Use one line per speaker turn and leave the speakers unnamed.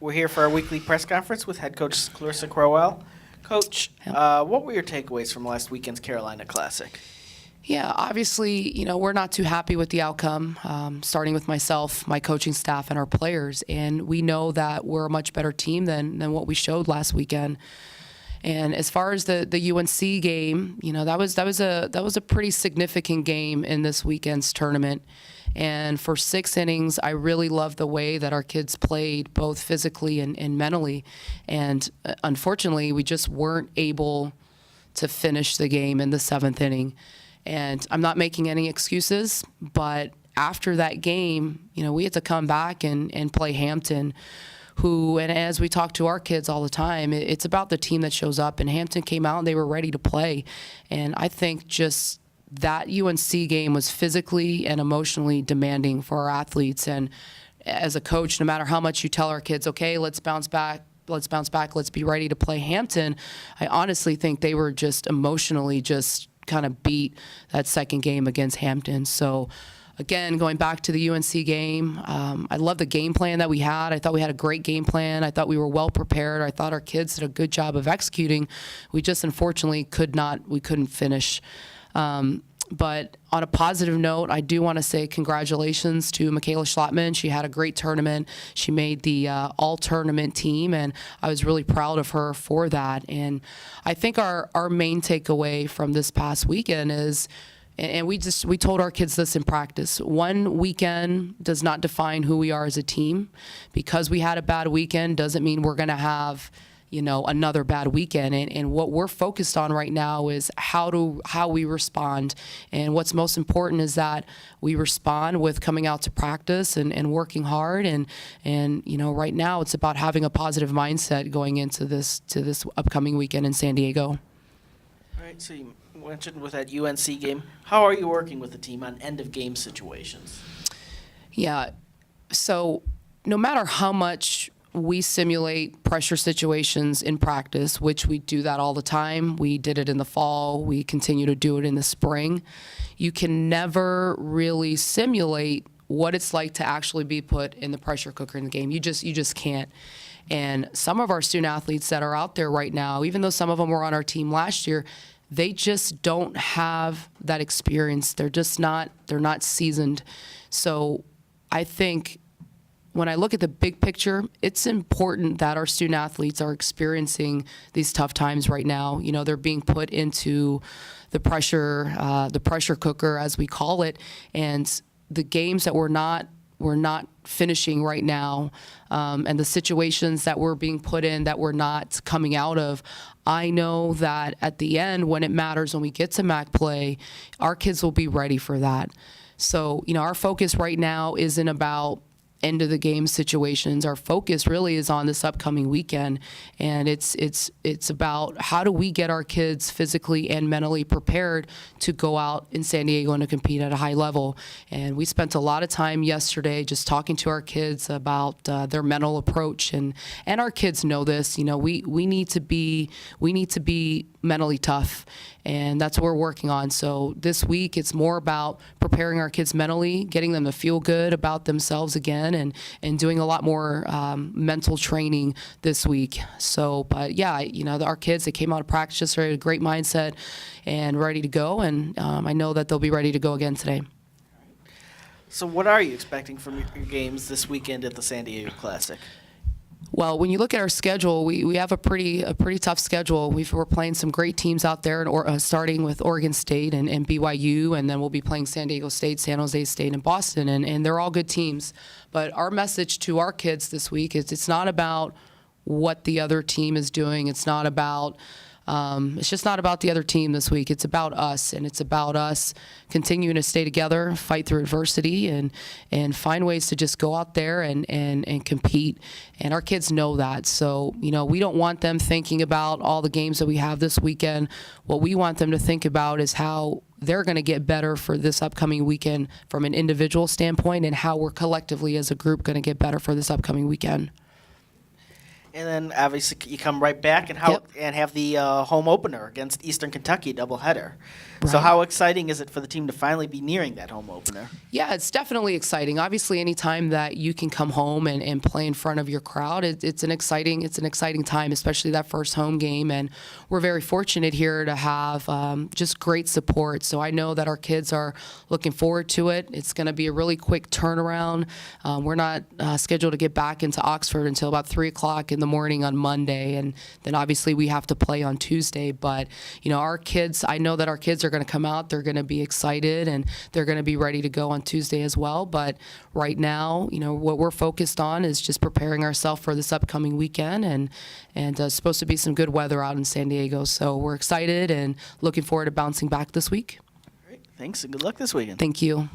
We're here for our weekly press conference with head coach Clarissa Crowell. Coach, what were your takeaways from last weekend's Carolina Classic?
Yeah, obviously, we're not too happy with the outcome, starting with myself, my coaching staff, and our players. And we know that we're a much better team than what we showed last weekend. And as far as the UNC game, that was a pretty significant game in this weekend's tournament. And for 6 innings, I really loved the way that our kids played, both physically and mentally. And unfortunately, we just weren't able to finish the game in the 7th inning. And I'm not making any excuses, but after that game, we had to come back and play Hampton, and as we talk to our kids all the time, it's about the team that shows up. And Hampton came out and they were ready to play. And I think just that UNC game was physically and emotionally demanding for our athletes. And as a coach, no matter how much you tell our kids, okay, let's bounce back, let's be ready to play Hampton, I honestly think they were just emotionally just kind of beat that second game against Hampton. So again, going back to the UNC game, I love the game plan that we had. I thought we had a great game plan. I thought we were well prepared. I thought our kids did a good job of executing. We just unfortunately couldn't finish. But on a positive note, I do want to say congratulations to Michaela Schlotman. She had a great tournament. She made the all-tournament team, and I was really proud of her for that. And I think our main takeaway from this past weekend is, and we told our kids this in practice, one weekend does not define who we are as a team. Because we had a bad weekend doesn't mean we're going to have another bad weekend. And what we're focused on right now is how we respond. And what's most important is that we respond with coming out to practice and working hard. And right now it's about having a positive mindset going into this upcoming weekend in San Diego.
All right, so you mentioned with that UNC game, how are you working with the team on end-of-game situations?
Yeah, so no matter how much we simulate pressure situations in practice, which we do that all the time. We did it in the fall. We continue to do it in the spring. You can never really simulate what it's like to actually be put in the pressure cooker in the game. You just can't. And some of our student athletes that are out there right now, even though some of them were on our team last year, they just don't have that experience. They're not seasoned. So I think when I look at the big picture, it's important that our student athletes are experiencing these tough times right now. They're being put into the pressure cooker, as we call it, and the games that we're not finishing right now, and the situations that we're being put in that we're not coming out of. I know that at the end, when it matters, when we get to MAC play, our kids will be ready for that. So, our focus right now isn't about end of the game situations. Our focus really is on this upcoming weekend, and it's about how do we get our kids physically and mentally prepared to go out in San Diego and to compete at a high level. And we spent a lot of time yesterday just talking to our kids about their mental approach, and our kids know this. We need to be mentally tough, and that's what we're working on. So this week it's more about preparing our kids mentally, getting them to feel good about themselves again, and doing a lot more mental training this week. So, but yeah, our kids, they came out of practice yesterday with a great mindset and ready to go, and I know that they'll be ready to go again today.
So what are you expecting from your games this weekend at the San Diego Classic?
Well, when you look at our schedule, we have a pretty tough schedule. We're playing some great teams out there, starting with Oregon State and BYU, and then we'll be playing San Diego State, San Jose State, and Boston, and they're all good teams. But our message to our kids this week is it's not about what the other team is doing. It's not about it's just not about the other team this week. It's about us, and it's about us continuing to stay together, fight through adversity, and find ways to just go out there and compete. And our kids know that. So, we don't want them thinking about all the games that we have this weekend. What we want them to think about is how they're going to get better for this upcoming weekend from an individual standpoint, and how we're collectively as a group going to get better for this upcoming weekend.
And then obviously you come right back and
Yep.
have the home opener against Eastern Kentucky doubleheader. So
Right.
how exciting is it for the team to finally be nearing that home opener?
Yeah, it's definitely exciting. Obviously, anytime that you can come home and play in front of your crowd, it's an exciting time, especially that first home game. And we're very fortunate here to have just great support. So I know that our kids are looking forward to it. It's going to be a really quick turnaround. We're not scheduled to get back into Oxford until about 3:00 in the morning on Monday, and then obviously we have to play on Tuesday. But our kids, I know that our kids are going to come out. They're going to be excited and they're going to be ready to go on Tuesday as well. But right now, what we're focused on is just preparing ourselves for this upcoming weekend, and it's supposed to be some good weather out in San Diego. So we're excited and looking forward to bouncing back this week.
Great. Thanks and good luck this weekend.
Thank you.